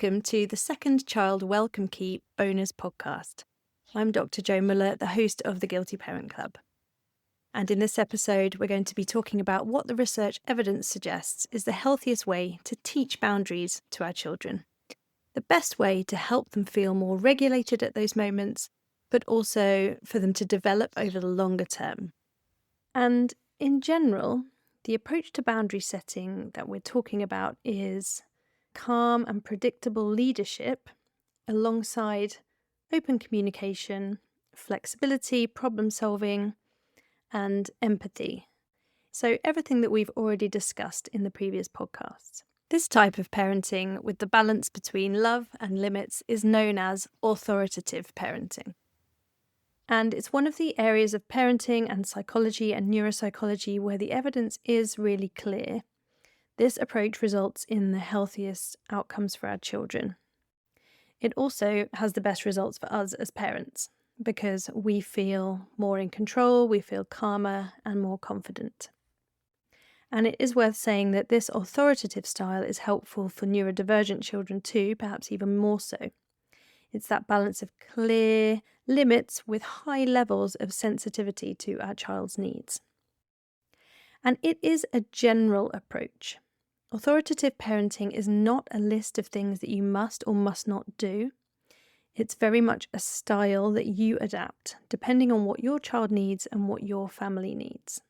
welcome to the Second Child Welcome Key bonus podcast. I'm Dr. Jo Muller, the host of the Guilty Parent Club. And in this episode, we're going to be talking about what the research evidence suggests is the healthiest way to teach boundaries to our children. The best way to help them feel more regulated at those moments, but also for them to develop over the longer term. And in general, the approach to boundary setting that we're talking about is calm and predictable leadership alongside open communication, flexibility, problem solving, and empathy. So everything that we've already discussed in the previous podcasts. This type of parenting with the balance between love and limits is known as authoritative parenting. And it's one of the areas of parenting and psychology and neuropsychology where the evidence is really clear. This approach results in the healthiest outcomes for our children. It also has the best results for us as parents because we feel more in control, we feel calmer and more confident. And it is worth saying that this authoritative style is helpful for neurodivergent children too, perhaps even more so. It's that balance of clear limits with high levels of sensitivity to our child's needs. And it is a general approach. Authoritative parenting is not a list of things that you must or must not do. It's very much a style that you adapt, depending on what your child needs and what your family needs.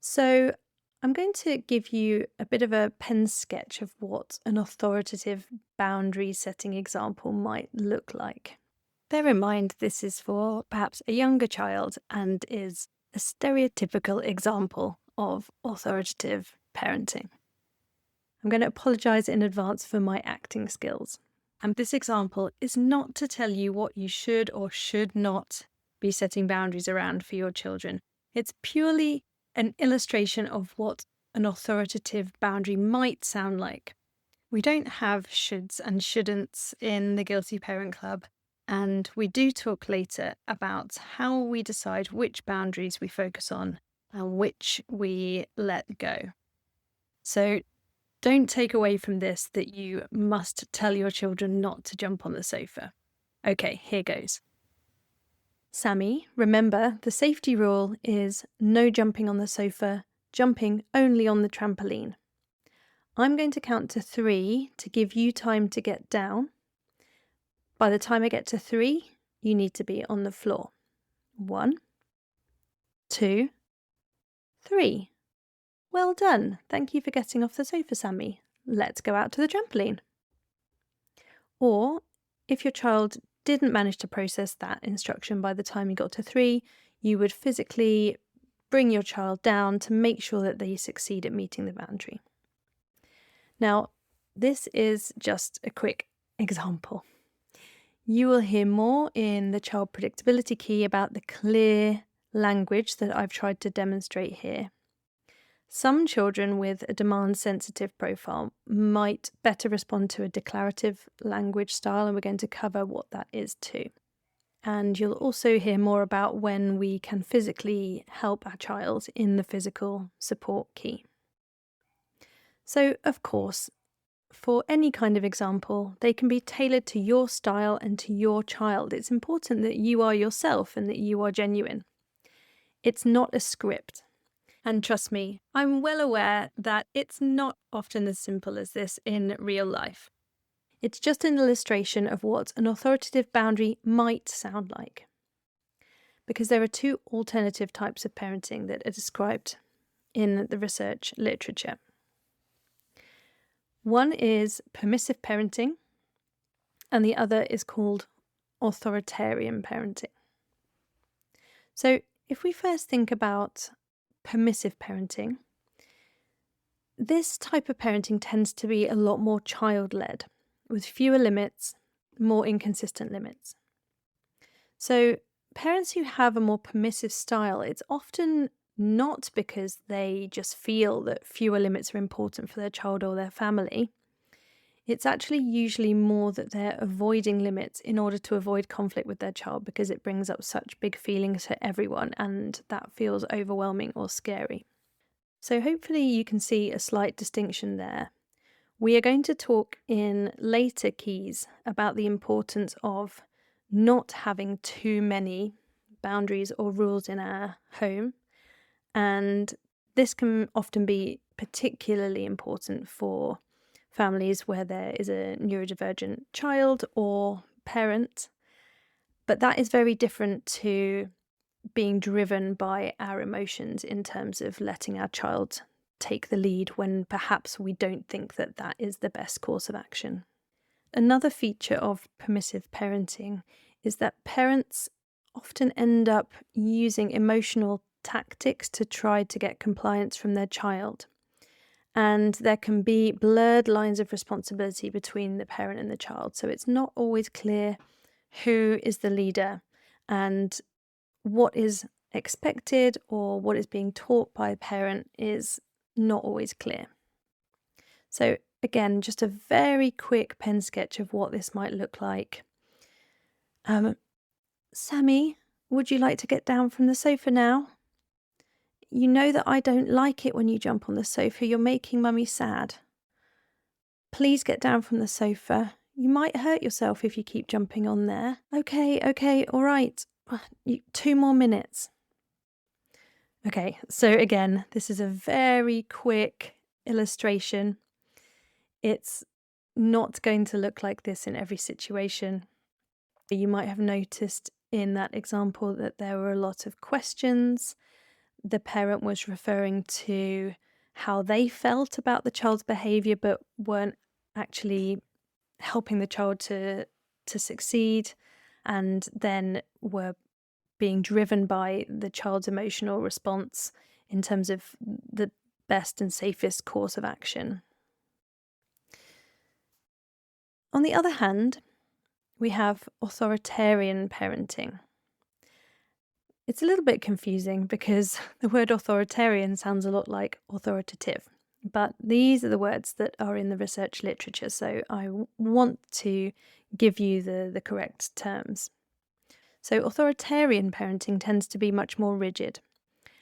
So I'm going to give you a bit of a pen sketch of what an authoritative boundary setting example might look like. Bear in mind this is for perhaps a younger child and is a stereotypical example of authoritative parenting. I'm going to apologise in advance for my acting skills. And this example is not to tell you what you should or should not be setting boundaries around for your children. It's purely an illustration of what an authoritative boundary might sound like. We don't have shoulds and shouldn'ts in the Guilty Parent Club, and we do talk later about how we decide which boundaries we focus on and which we let go. So don't take away from this that you must tell your children not to jump on the sofa. Okay, here goes. Sammy, remember the safety rule is no jumping on the sofa, jumping only on the trampoline. I'm going to count to 3 to give you time to get down. By the time I get to 3, you need to be on the floor. 1, 2, 3. Well done. Thank you for getting off the sofa, Sammy. Let's go out to the trampoline. Or, if your child didn't manage to process that instruction by the time you got to 3, you would physically bring your child down to make sure that they succeed at meeting the boundary. Now, this is just a quick example. You will hear more in the child predictability key about the clear language that I've tried to demonstrate here. Some children with a demand-sensitive profile might better respond to a declarative language style, and we're going to cover what that is too. And you'll also hear more about when we can physically help our child in the physical support key. So, of course, for any kind of example, they can be tailored to your style and to your child. It's important that you are yourself and that you are genuine. It's not a script. And trust me, I'm well aware that it's not often as simple as this in real life. It's just an illustration of what an authoritative boundary might sound like. Because there are 2 alternative types of parenting that are described in the research literature. One is permissive parenting, and the other is called authoritarian parenting. So if we first think about permissive parenting, this type of parenting tends to be a lot more child-led, with fewer limits, more inconsistent limits. So parents who have a more permissive style, it's often not because they just feel that fewer limits are important for their child or their family. It's actually usually more that they're avoiding limits in order to avoid conflict with their child because it brings up such big feelings for everyone and that feels overwhelming or scary. So hopefully you can see a slight distinction there. We are going to talk in later keys about the importance of not having too many boundaries or rules in our home. And this can often be particularly important for families where there is a neurodivergent child or parent. But that is very different to being driven by our emotions in terms of letting our child take the lead when perhaps we don't think that that is the best course of action. Another feature of permissive parenting is that parents often end up using emotional tactics to try to get compliance from their child. And there can be blurred lines of responsibility between the parent and the child. So it's not always clear who is the leader and what is expected or what is being taught by a parent is not always clear. So again, just a very quick pen sketch of what this might look like. Sammy, would you like to get down from the sofa now? You know that I don't like it when you jump on the sofa. You're making Mummy sad. Please get down from the sofa. You might hurt yourself if you keep jumping on there. Okay, all right. 2 more minutes. Okay, so again, this is a very quick illustration. It's not going to look like this in every situation. You might have noticed in that example that there were a lot of questions. The parent was referring to how they felt about the child's behavior, but weren't actually helping the child to succeed, and then were being driven by the child's emotional response in terms of the best and safest course of action. On the other hand, we have authoritarian parenting. It's a little bit confusing because the word authoritarian sounds a lot like authoritative, but these are the words that are in the research literature, so I want to give you the correct terms. So authoritarian parenting tends to be much more rigid,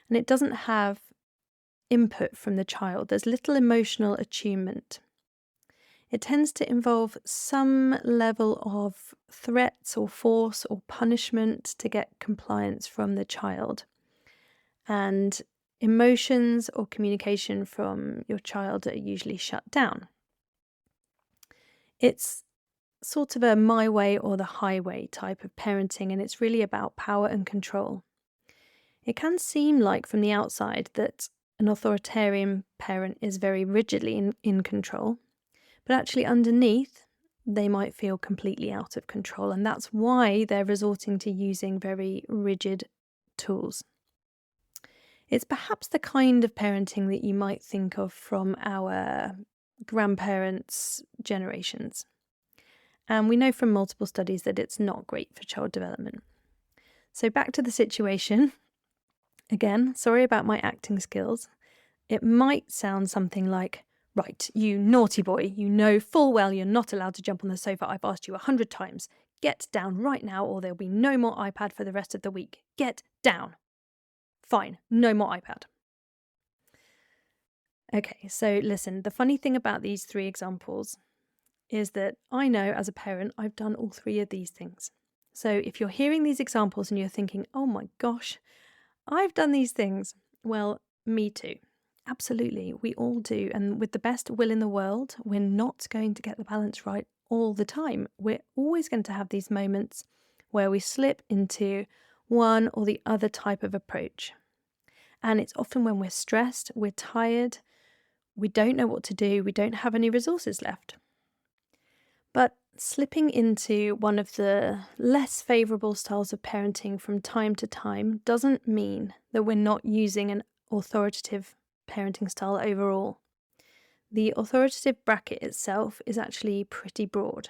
and it doesn't have input from the child. There's little emotional attunement. It tends to involve some level of threats or force or punishment to get compliance from the child. And emotions or communication from your child are usually shut down. It's sort of a my way or the highway type of parenting, and it's really about power and control. It can seem like from the outside that an authoritarian parent is very rigidly in control, but actually underneath, they might feel completely out of control, and that's why they're resorting to using very rigid tools. It's perhaps the kind of parenting that you might think of from our grandparents' generations. And we know from multiple studies that it's not great for child development. So back to the situation. Again, sorry about my acting skills. It might sound something like, right, you naughty boy, you know full well you're not allowed to jump on the sofa. I've asked you 100 times. Get down right now or there'll be no more iPad for the rest of the week. Get down. Fine, no more iPad. Okay, so listen, the funny thing about these 3 examples is that I know as a parent I've done all 3 of these things. So if you're hearing these examples and you're thinking, oh my gosh, I've done these things. Well, me too. Absolutely, we all do. And with the best will in the world, we're not going to get the balance right all the time. We're always going to have these moments where we slip into one or the other type of approach. And it's often when we're stressed, we're tired, we don't know what to do, we don't have any resources left. But slipping into one of the less favourable styles of parenting from time to time doesn't mean that we're not using an authoritative parenting style overall. The authoritative bracket itself is actually pretty broad.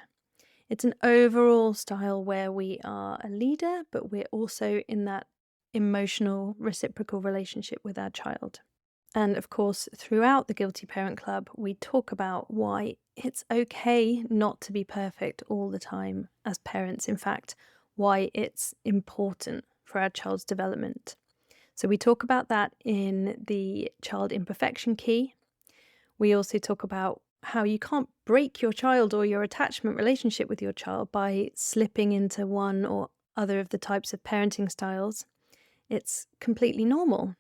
It's an overall style where we are a leader, but we're also in that emotional reciprocal relationship with our child. And of course, throughout the Guilty Parent Club, we talk about why it's okay not to be perfect all the time as parents. In fact, why it's important for our child's development. So we talk about that in the child imperfection key. We also talk about how you can't break your child or your attachment relationship with your child by slipping into one or other of the types of parenting styles. It's completely normal.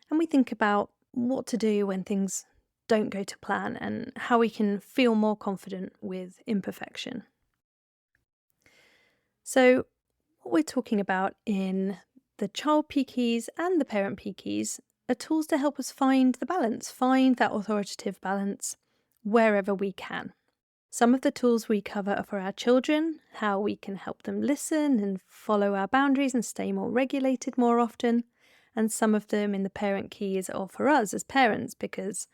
And we think about what to do when things don't go to plan and how we can feel more confident with imperfection. So, what we're talking about in the child P keys and the parent P keys are tools to help us find the balance, find that authoritative balance wherever we can. Some of the tools we cover are for our children, how we can help them listen and follow our boundaries and stay more regulated more often. And some of them in the parent keys are for us as parents because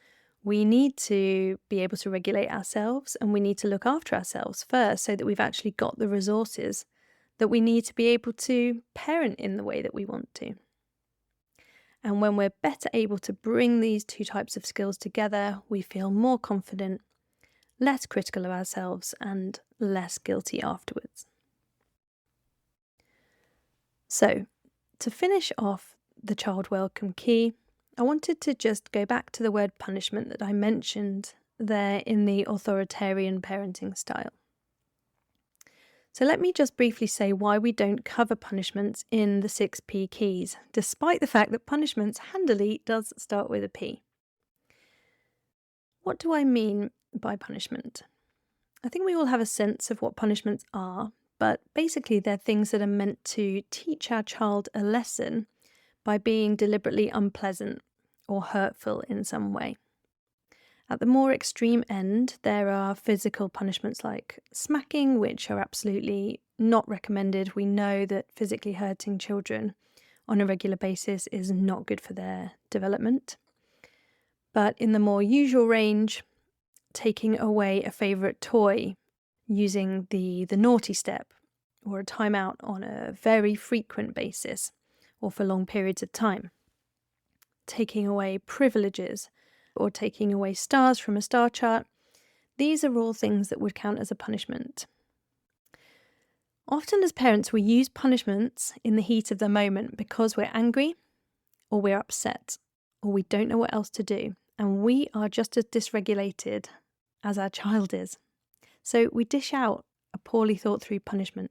we need to be able to regulate ourselves and we need to look after ourselves first so that we've actually got the resources that we need to be able to parent in the way that we want to. And when we're better able to bring these two types of skills together, we feel more confident, less critical of ourselves, and less guilty afterwards. So, to finish off the child welcome key, I wanted to just go back to the word punishment that I mentioned there in the authoritarian parenting style. So let me just briefly say why we don't cover punishments in the 6 P keys, despite the fact that punishments handily does start with a P. What do I mean by punishment? I think we all have a sense of what punishments are, but basically they're things that are meant to teach our child a lesson by being deliberately unpleasant or hurtful in some way. At the more extreme end, there are physical punishments like smacking, which are absolutely not recommended. We know that physically hurting children on a regular basis is not good for their development. But in the more usual range, taking away a favourite toy, using the naughty step, or a timeout on a very frequent basis, or for long periods of time, taking away privileges, or taking away stars from a star chart, these are all things that would count as a punishment. Often as parents, we use punishments in the heat of the moment because we're angry, or we're upset, or we don't know what else to do, and we are just as dysregulated as our child is. So we dish out a poorly thought through punishment.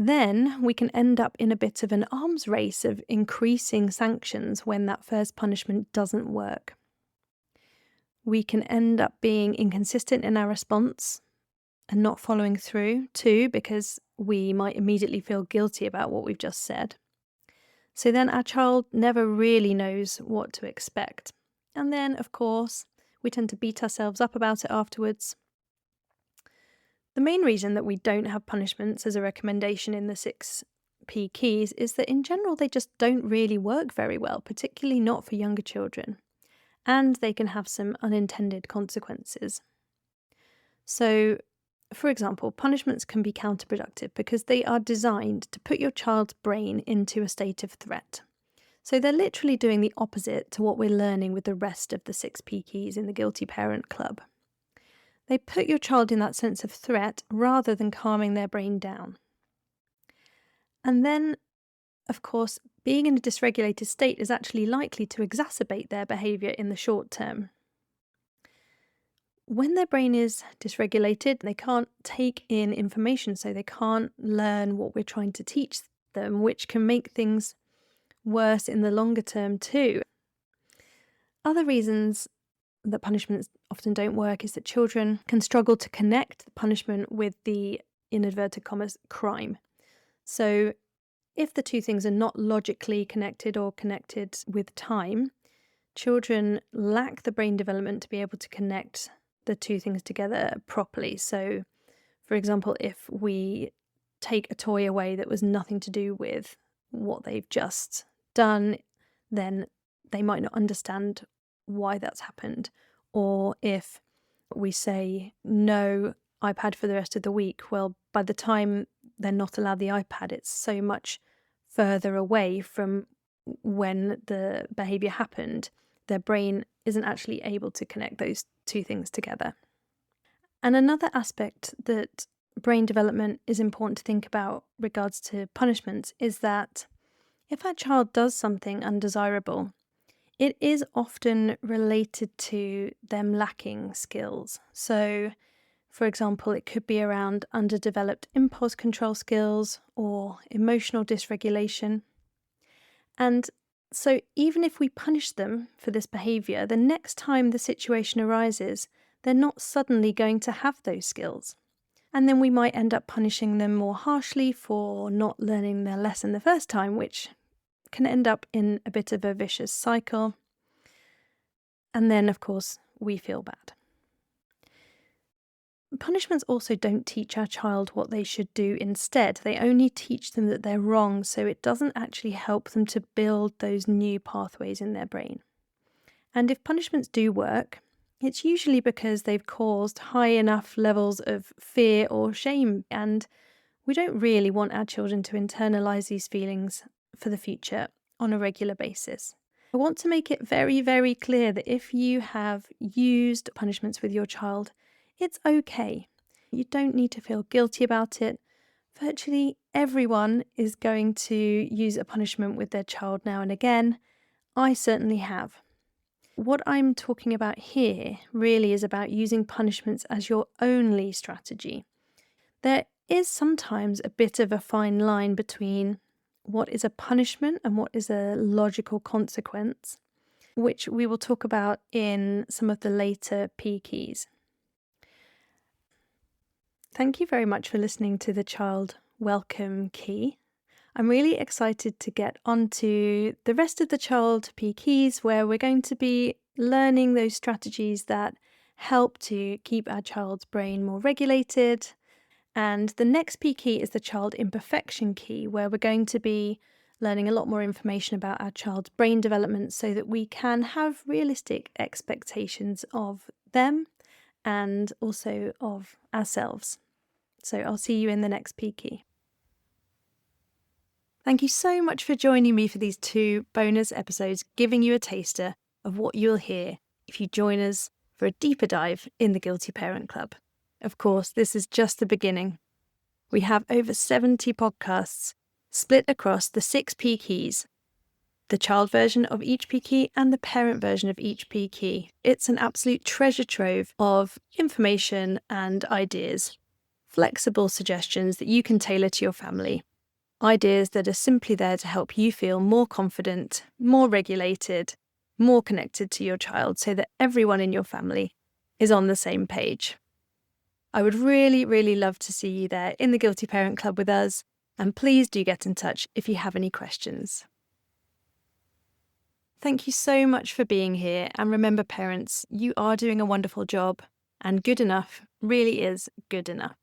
Then we can end up in a bit of an arms race of increasing sanctions when that first punishment doesn't work. We can end up being inconsistent in our response and not following through, too, because we might immediately feel guilty about what we've just said. So then our child never really knows what to expect. And then, of course, we tend to beat ourselves up about it afterwards. The main reason that we don't have punishments as a recommendation in the 6 P keys is that in general they just don't really work very well, particularly not for younger children. And they can have some unintended consequences. So, for example, punishments can be counterproductive because they are designed to put your child's brain into a state of threat. So they're literally doing the opposite to what we're learning with the rest of the 6 P keys in the Guilty Parent Club. They put your child in that sense of threat rather than calming their brain down. And then, of course, being in a dysregulated state is actually likely to exacerbate their behaviour in the short term. When their brain is dysregulated, they can't take in information, so they can't learn what we're trying to teach them, which can make things worse in the longer term too. Other reasons that punishments often don't work is that children can struggle to connect the punishment with the, in inverted commas, crime. So if the two things are not logically connected or connected with time, children lack the brain development to be able to connect the two things together properly. So, for example, if we take a toy away that was nothing to do with what they've just done, then they might not understand why that's happened. Or if we say no iPad for the rest of the week, well, by the time they're not allowed the iPad, it's so much further away from when the behaviour happened, their brain isn't actually able to connect those two things together. And another aspect that brain development is important to think about regards to punishments is that if our child does something undesirable, it is often related to them lacking skills. So, for example, it could be around underdeveloped impulse control skills or emotional dysregulation. And so, even if we punish them for this behaviour, the next time the situation arises, they're not suddenly going to have those skills. And then we might end up punishing them more harshly for not learning their lesson the first time, which can end up in a bit of a vicious cycle. And then, of course, we feel bad. Punishments also don't teach our child what they should do instead. They only teach them that they're wrong, so it doesn't actually help them to build those new pathways in their brain. And if punishments do work, it's usually because they've caused high enough levels of fear or shame, and we don't really want our children to internalize these feelings for the future on a regular basis. I want to make it very, very clear that if you have used punishments with your child, it's okay. You don't need to feel guilty about it. Virtually everyone is going to use a punishment with their child now and again. I certainly have. What I'm talking about here really is about using punishments as your only strategy. There is sometimes a bit of a fine line between what is a punishment and what is a logical consequence, which we will talk about in some of the later P keys. Thank you very much for listening to the Child Welcome Key. I'm really excited to get onto the rest of the Child P keys, where we're going to be learning those strategies that help to keep our child's brain more regulated. And the next P key is the Child Imperfection Key, where we're going to be learning a lot more information about our child's brain development so that we can have realistic expectations of them and also of ourselves. So I'll see you in the next P key. Thank you so much for joining me for these 2 bonus episodes, giving you a taster of what you'll hear if you join us for a deeper dive in the Guilty Parent Club. Of course, this is just the beginning. We have over 70 podcasts split across the 6 P keys, the child version of each P key and the parent version of each P key. It's an absolute treasure trove of information and ideas, flexible suggestions that you can tailor to your family, ideas that are simply there to help you feel more confident, more regulated, more connected to your child so that everyone in your family is on the same page. I would really, really love to see you there in the Guilty Parent Club with us, and please do get in touch if you have any questions. Thank you so much for being here, and remember, parents, you are doing a wonderful job, and good enough really is good enough.